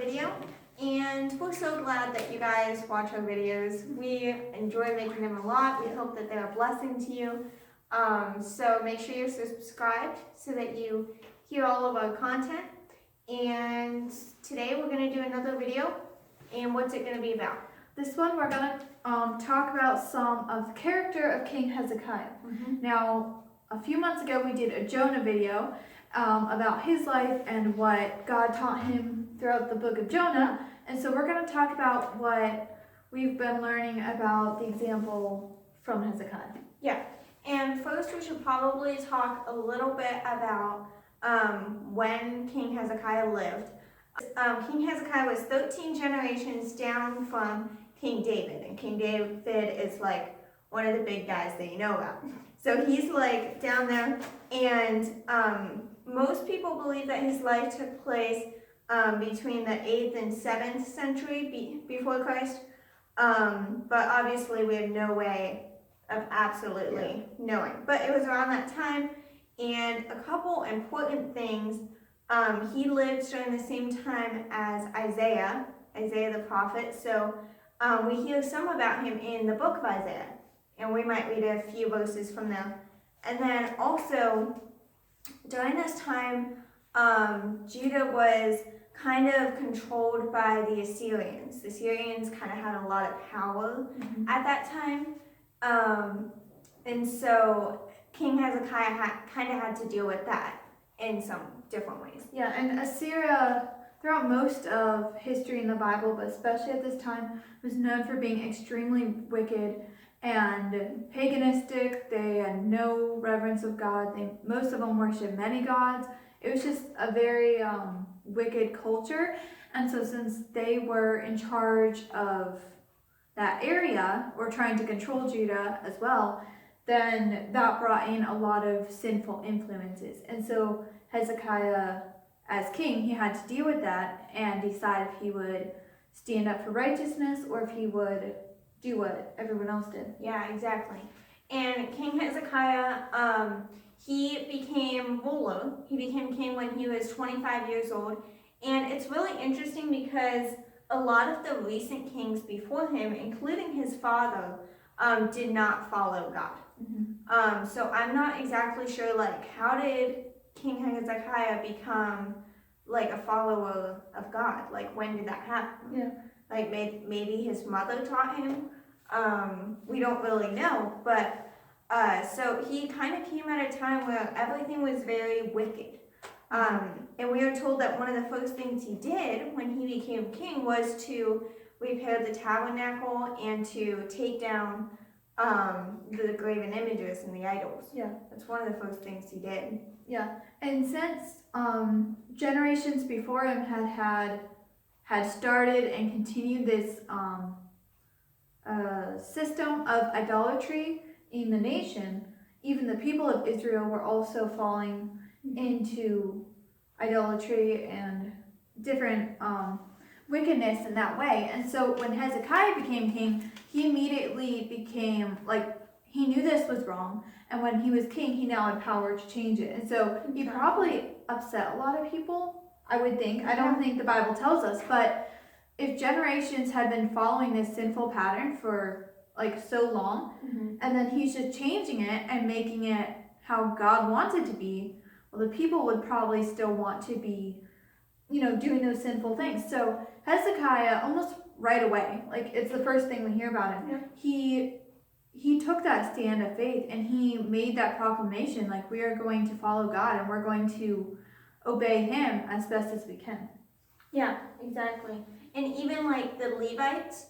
video, and we're so glad that you guys watch our videos. We enjoy making them a lot. We hope that they're a blessing to you. So make sure you're subscribed so that you hear all of our content. And today we're going to do another video. And what's it going to be about? This one we're going to talk about some of the character of King Hezekiah. Now, a few months ago we did a Jonah video about his life and what God taught him throughout the book of Jonah. And so we're going to talk about what we've been learning about the example from Hezekiah. Yeah, and first we should probably talk a little bit about when King Hezekiah lived. King Hezekiah was 13 generations down from King David, and King David is like one of the big guys that you know about. So he's like down there, and most people believe that his life took place between the 8th and 7th century before Christ, but obviously we have no way of absolutely knowing. But it was around that time, and a couple important things. He lived during the same time as Isaiah the prophet, so we hear some about him in the book of Isaiah, and we might read a few verses from there. And then also, during this time, Judah was kind of controlled by the Assyrians. The Assyrians kind of had a lot of power at that time, and so King Hezekiah kind of had to deal with that in some different ways. Yeah, and Assyria, throughout most of history in the Bible, but especially at this time, was known for being extremely wicked and paganistic. They had no reverence of God. Most of them worshiped many gods. It was just a very wicked culture. And so since they were in charge of that area, or trying to control Judah as well, then that brought in a lot of sinful influences. And so Hezekiah, as king, he had to deal with that and decide if he would stand up for righteousness or if he would do what everyone else did. Yeah, exactly. And King Hezekiah, he became ruler. He became king when he was 25 years old. And it's really interesting because a lot of the recent kings before him, including his father, did not follow God. So I'm not exactly sure, like, how did King Hezekiah become like a follower of God? Like, when did that happen? Yeah. Like, maybe his mother taught him. We don't really know, but so he kind of came at a time where everything was very wicked. And we are told that one of the first things he did when he became king was to repair the tabernacle and to take down the graven images and the idols. Yeah. That's one of the first things he did. Yeah, and since generations before him had started and continued this system of idolatry in the nation, even the people of Israel were also falling into idolatry and different wickedness in that way. And so when Hezekiah became king, he immediately became like, he knew this was wrong, and when he was king, he now had power to change it. And so he probably upset a lot of people, I would think. I don't think the Bible tells us, but if generations had been following this sinful pattern for like so long, and then he's just changing it and making it how God wants it to be, well, the people would probably still want to be, doing those sinful things. So Hezekiah, almost right away, like it's the first thing we hear about him, he took that stand of faith and he made that proclamation, like, we are going to follow God and we're going to obey him as best as we can. Yeah, exactly. And even like the Levites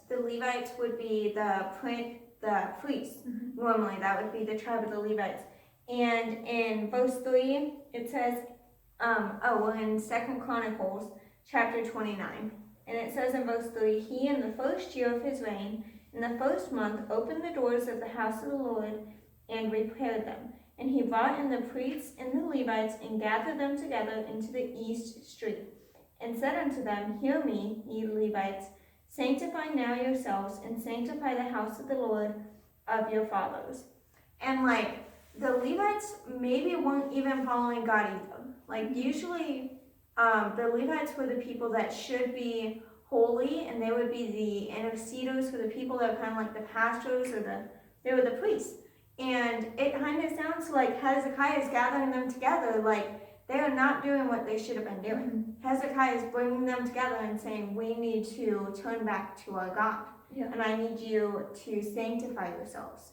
would be the priests. Normally that would be the tribe of the Levites. And in verse 3, it says, we're in 2 Chronicles chapter 29. And it says in verse 3, he in the first year of his reign, in the first month, opened the doors of the house of the Lord and repaired them. And he brought in the priests and the Levites and gathered them together into the east street, and said unto them, hear me, ye Levites, sanctify now yourselves, and sanctify the house of the Lord of your fathers. And like, the Levites maybe weren't even following God either. Like, usually The Levites were the people that should be holy, and they would be the interceders for the people that are kind of like the pastors, or they were the priests. And it kind of sounds like Hezekiah is gathering them together, like they are not doing what they should have been doing. Hezekiah is bringing them together and saying, we need to turn back to our God. Yeah. And I need you to sanctify yourselves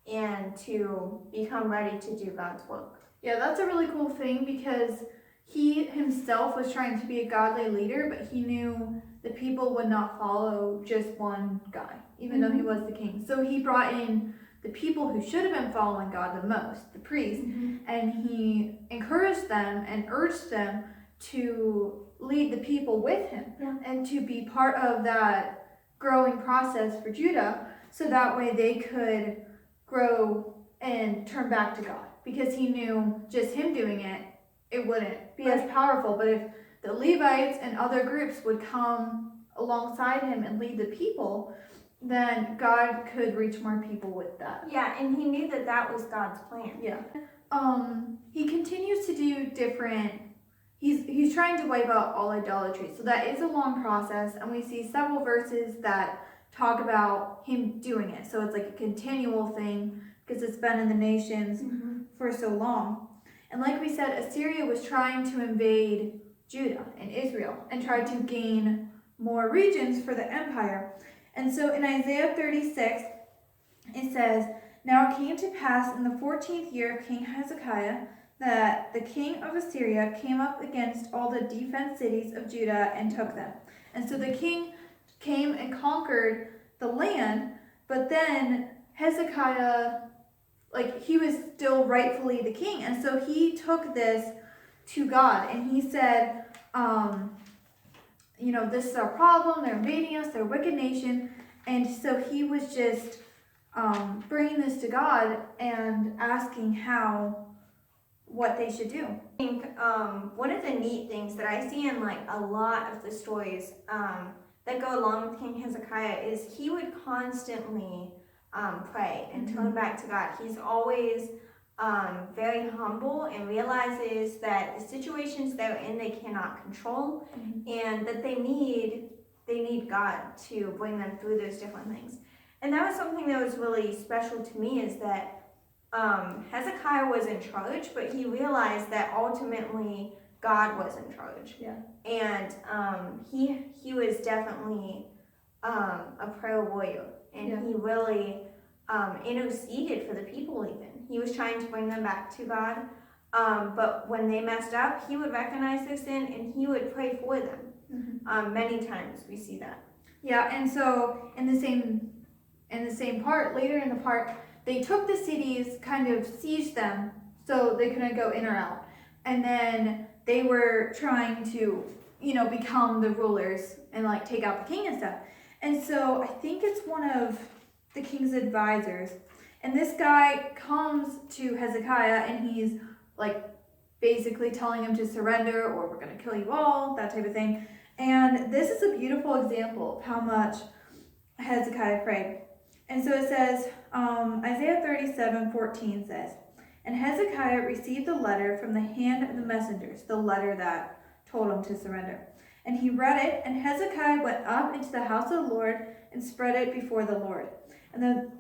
and to become ready to do God's work. Yeah, that's a really cool thing, because he himself was trying to be a godly leader, but he knew the people would not follow just one guy, even though he was the king. So he brought in the people who should have been following God the most, the priests, and he encouraged them and urged them to lead the people with him and to be part of that growing process for Judah, so that way they could grow and turn back to God, because he knew just him doing it, it wouldn't be as powerful. But if the Levites and other groups would come alongside him and lead the people, then God could reach more people with that. Yeah, and he knew that that was God's plan. Yeah. He continues to do different, he's trying to wipe out all idolatry. So that is a long process, and we see several verses that talk about him doing it. So it's like a continual thing, because it's been in the nations for so long. And like we said, Assyria was trying to invade Judah and Israel and try to gain more regions for the empire. And so in Isaiah 36, it says, "Now it came to pass in the 14th year of King Hezekiah that the king of Assyria came up against all the defense cities of Judah and took them." And so the king came and conquered the land, but then Hezekiah, like, he was still rightfully the king. And so he took this to God, and he said, this is our problem, they're invading us, they're a wicked nation. And so he was just bringing this to God and asking what they should do. I think one of the neat things that I see in like a lot of the stories that go along with King Hezekiah is he would constantly pray and turn back to God. He's always very humble and realizes that the situations they're in they cannot control, and that they need God to bring them through those different things. And that was something that was really special to me, is that Hezekiah was in charge, but he realized that ultimately God was in charge. Yeah. And he was definitely a prayer warrior, and he really interceded for the people. Even he was trying to bring them back to God, but when they messed up, he would recognize their sin and he would pray for them. Many times we see that. Yeah, and so in the same part, later in the part, they took the cities, kind of sieged them, so they couldn't go in or out. And then they were trying to, become the rulers and like take out the king and stuff. And so I think it's one of the king's advisors. And this guy comes to Hezekiah, and he's like basically telling him to surrender, or we're going to kill you all, that type of thing. And this is a beautiful example of how much Hezekiah prayed. And so it says, Isaiah 37:14 says, "And Hezekiah received the letter from the hand of the messengers," the letter that told him to surrender. "And he read it, and Hezekiah went up into the house of the Lord and spread it before the Lord." And then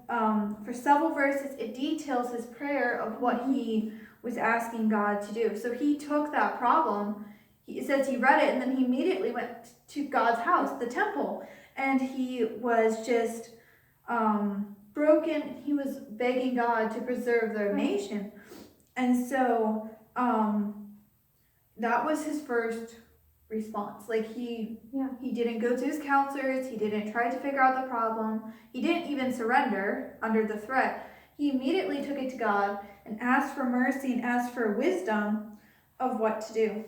for several verses, it details his prayer of what he was asking God to do. So he took that problem, it says he read it, and then he immediately went to God's house, the temple, and he was just broken. He was begging God to preserve their nation. And so that was his first response. Like he didn't go to his counselors, he didn't try to figure out the problem, he didn't even surrender under the threat. He immediately took it to God and asked for mercy and asked for wisdom of what to do.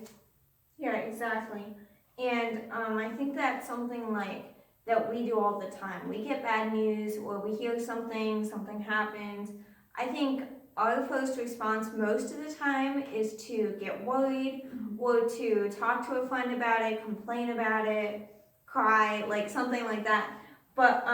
Yeah, exactly. And I think that's something like that we do all the time. We get bad news, or we hear something happens. I think our first response most of the time is to get worried, or to talk to a friend about it, complain about it, cry, like something like that. But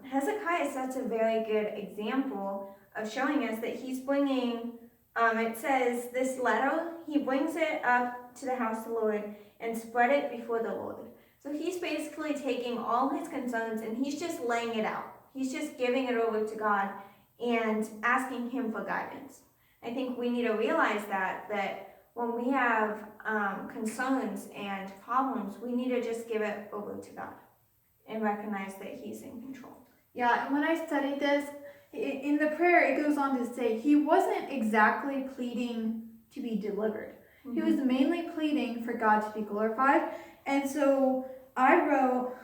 Hezekiah sets a very good example of showing us that he's bringing It says, this letter, he brings it up to the house of the Lord and spread it before the Lord. So he's basically taking all his concerns and he's just laying it out. He's just giving it over to God and asking him for guidance. I think we need to realize that when we have concerns and problems, we need to just give it over to God and recognize that he's in control. Yeah, and when I studied this, in the prayer, it goes on to say he wasn't exactly pleading to be delivered. He was mainly pleading for God to be glorified. And so I wrote,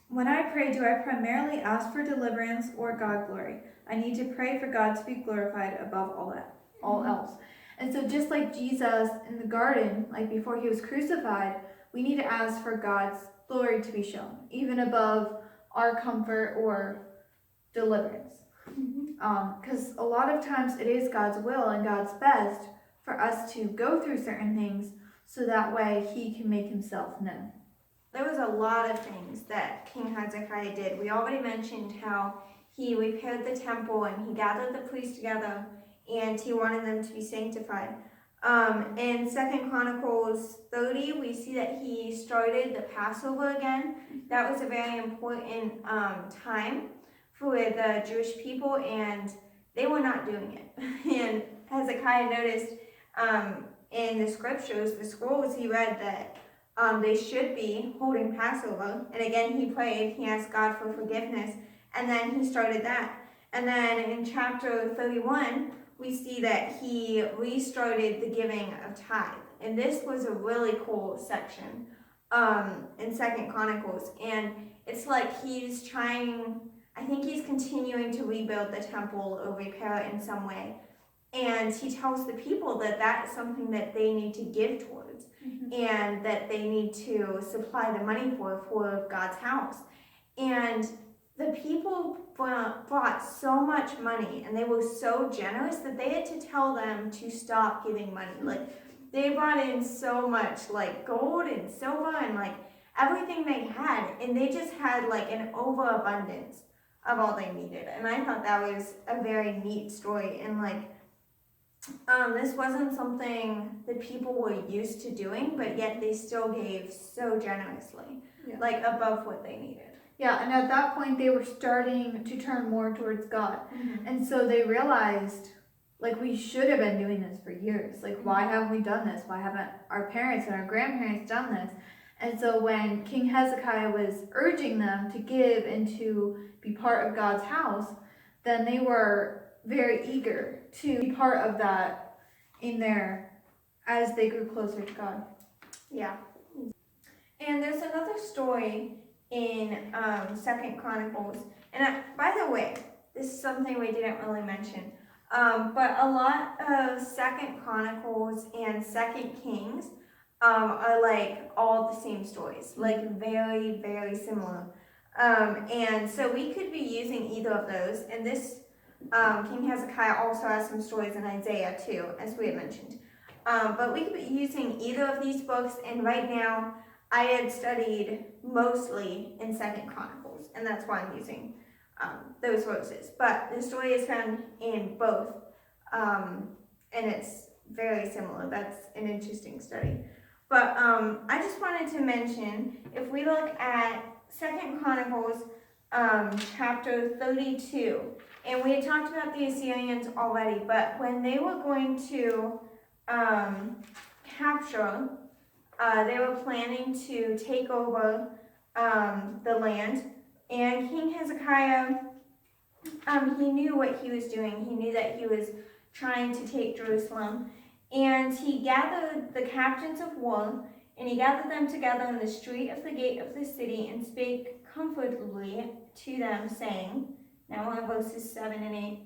when I pray, do I primarily ask for deliverance or God glory? I need to pray for God to be glorified above all else. And so just like Jesus in the garden, like before he was crucified, we need to ask for God's glory to be shown, even above our comfort or deliverance. Because a lot of times it is God's will and God's best for us to go through certain things so that way he can make himself known. There was a lot of things that King Hezekiah did. We already mentioned how he repaired the temple and he gathered the priests together and he wanted them to be sanctified. In 2 Chronicles 30, we see that he started the Passover again. That was a very important time for the Jewish people, and they were not doing it. And Hezekiah noticed in the scriptures, the scrolls, he read that they should be holding Passover. And again, he prayed, he asked God for forgiveness, and then he started that. And then in chapter 31, we see that he restarted the giving of tithe. And this was a really cool section in 2 Chronicles. And it's like he's trying, I think he's continuing to rebuild the temple or repair it in some way. And he tells the people that that is something that they need to give towards and that they need to supply the money for God's house. And the people brought so much money and they were so generous that they had to tell them to stop giving money. Like, they brought in so much, like gold and silver and like everything they had, and they just had like an overabundance of all they needed. And I thought that was a very neat story. And like, this wasn't something that people were used to doing, but yet they still gave so generously, like above what they needed. Yeah, and at that point they were starting to turn more towards God. And so they realized, like, we should have been doing this for years. Like, why haven't we done this? Why haven't our parents and our grandparents done this? And so when King Hezekiah was urging them to give and to be part of God's house, then they were very eager to be part of that in there as they grew closer to God. Yeah. And there's another story in 2 Chronicles. And by the way, this is something we didn't really mention. But a lot of 2 Chronicles and 2 Kings are like all the same stories, like very, very similar. And so we could be using either of those. And this King Hezekiah also has some stories in Isaiah too, as we had mentioned. But we could be using either of these books, and right now I had studied mostly in 2 Chronicles, and that's why I'm using those verses. But the story is found in both, and it's very similar. That's an interesting study. But I just wanted to mention, if we look at 2 Chronicles chapter 32, and we had talked about the Assyrians already, but when they were going to capture, they were planning to take over the land, and King Hezekiah, he knew what he was doing. He knew that he was trying to take Jerusalem, and he gathered the captains of war, and he gathered them together in the street of the gate of the city, and spake comfortably to them, saying, now we're on verses 7 and 8,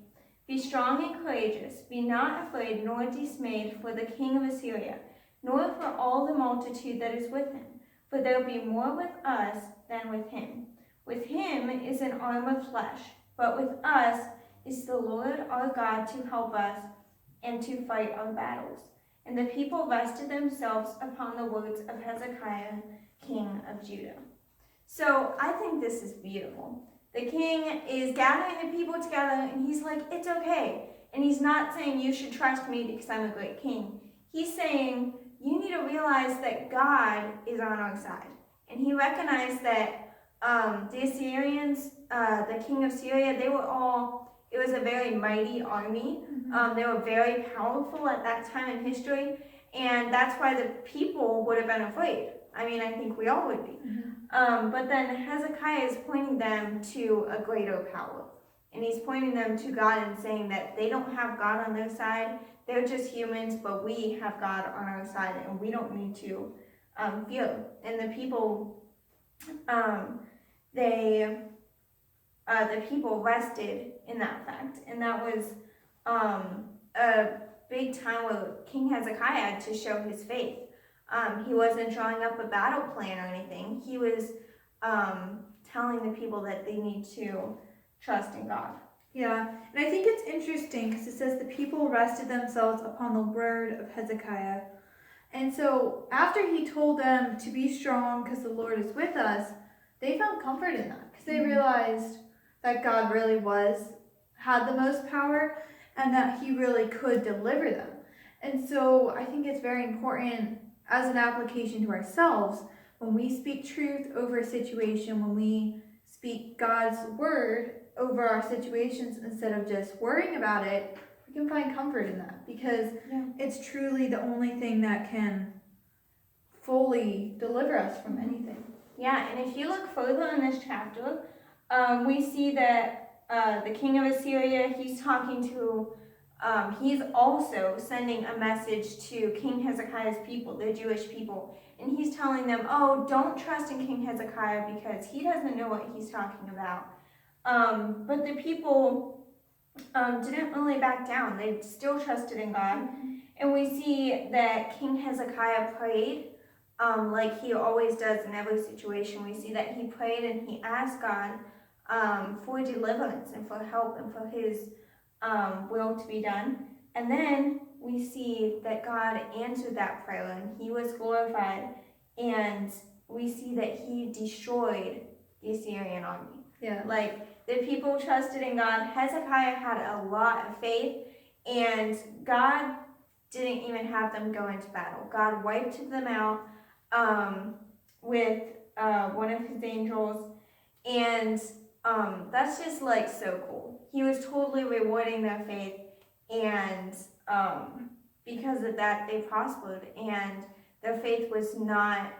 be strong and courageous, be not afraid nor dismayed for the king of Assyria, nor for all the multitude that is with him, for there will be more with us than with him. With him is an arm of flesh, but with us is the Lord our God to help us and to fight our battles. And the people rested themselves upon the words of Hezekiah, king of Judah. So I think this is beautiful. The king is gathering the people together, and he's like, it's okay. And he's not saying you should trust me because I'm a great king. He's saying you need to realize that God is on our side. And he recognized that the Assyrians, the king of Syria, it was a very mighty army. They were very powerful at that time in history. And that's why the people would have been afraid. I mean, I think we all would be. But then Hezekiah is pointing them to a greater power. And he's pointing them to God and saying that they don't have God on their side. They're just humans, but we have God on our side, and we don't need to fear. And the people, the people rested in that fact. And that was a big time where King Hezekiah had to show his faith. He wasn't drawing up a battle plan or anything. He was telling the people that they need to trust in God. Yeah, and I think it's interesting because it says the people rested themselves upon the word of Hezekiah. And so after he told them to be strong because the Lord is with us, they found comfort in that because they realized that God really had the most power and that he really could deliver them. And so I think it's very important as an application to ourselves when we speak truth over a situation, when we speak God's word over our situations instead of just worrying about it, we can find comfort in that because it's truly the only thing that can fully deliver us from anything. Yeah, and if you look further in this chapter, we see that the king of Assyria, he's also sending a message to King Hezekiah's people, the Jewish people, and he's telling them, oh, don't trust in King Hezekiah because he doesn't know what he's talking about. But the people didn't really back down. They still trusted in God. And we see that King Hezekiah prayed like he always does in every situation. We see that he prayed and he asked God for deliverance and for help and for his will to be done. And then we see that God answered that prayer and he was glorified. And we see that he destroyed the Assyrian army. Yeah. Like, the people trusted in God. Hezekiah had a lot of faith, and God didn't even have them go into battle. God wiped them out with one of his angels, and that's just like so cool. He was totally rewarding their faith, and because of that, they prospered, and their faith was not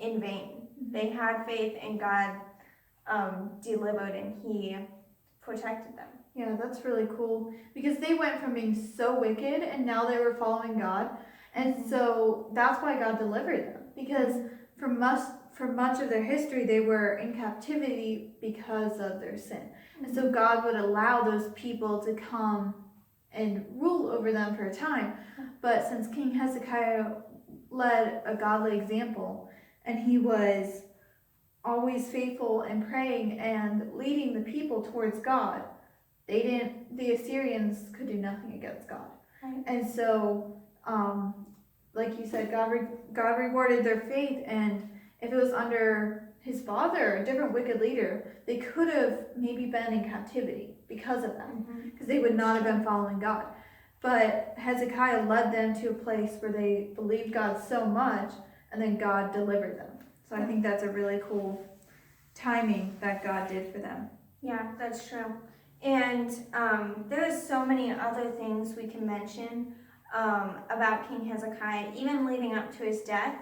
in vain. They had faith, and God delivered, and he protected them. Yeah, that's really cool because they went from being so wicked and now they were following God, and so that's why God delivered them, because for much of their history they were in captivity because of their sin. And so God would allow those people to come and rule over them for a time, but since King Hezekiah led a godly example and he was always faithful and praying and leading the people towards God, the Assyrians could do nothing against God. Right. And so, like you said, God rewarded their faith, and if it was under his father, a different wicked leader, they could have maybe been in captivity because of that, because they would not have been following God. But Hezekiah led them to a place where they believed God so much, and then God delivered them. So I think that's a really cool timing that God did for them. Yeah, that's true. And there's so many other things we can mention about King Hezekiah, even leading up to his death.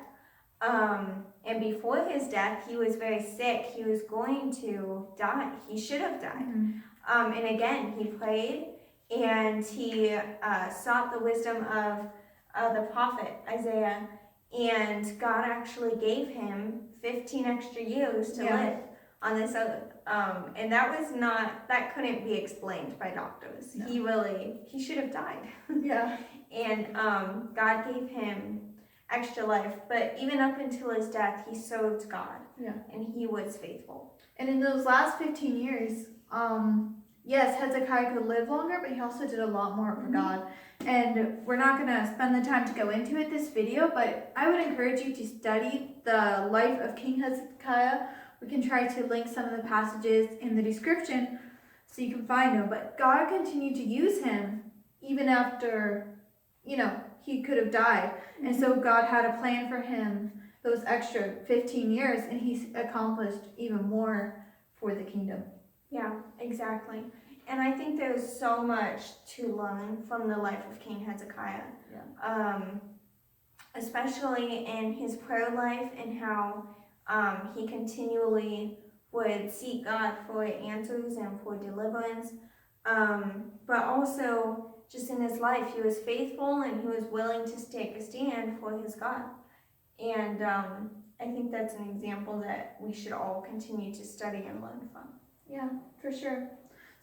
And before his death, he was very sick. He was going to die. He should have died. And again, he prayed and he sought the wisdom of the prophet Isaiah. And God actually gave him 15 extra years to live on this earth. And that couldn't be explained by doctors. No. He should have died. Yeah. And God gave him extra life. But even up until his death, he served God. Yeah. And he was faithful. And in those last 15 years, yes, Hezekiah could live longer, but he also did a lot more for God. And we're not going to spend the time to go into it this video, but I would encourage you to study the life of King Hezekiah. We can try to link some of the passages in the description so you can find him. But God continued to use him even after, he could have died. And so God had a plan for him those extra 15 years, and he's accomplished even more for the kingdom. Yeah, exactly. And I think there's so much to learn from the life of King Hezekiah. Yeah. Especially in his prayer life and how he continually would seek God for answers and for deliverance. But also, just in his life, he was faithful and he was willing to take a stand for his God. And I think that's an example that we should all continue to study and learn from. Yeah, for sure.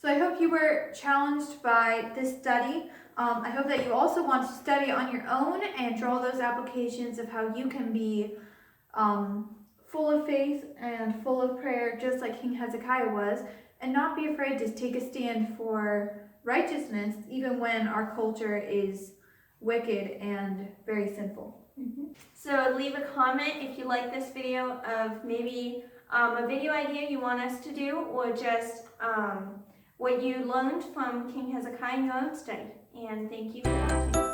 So I hope you were challenged by this study. I hope that you also want to study on your own and draw those applications of how you can be full of faith and full of prayer, just like King Hezekiah was, and not be afraid to take a stand for righteousness, even when our culture is wicked and very sinful. So leave a comment if you like this video of maybe a video idea you want us to do, or just what you learned from King Hezekiah in your own study. And thank you for watching.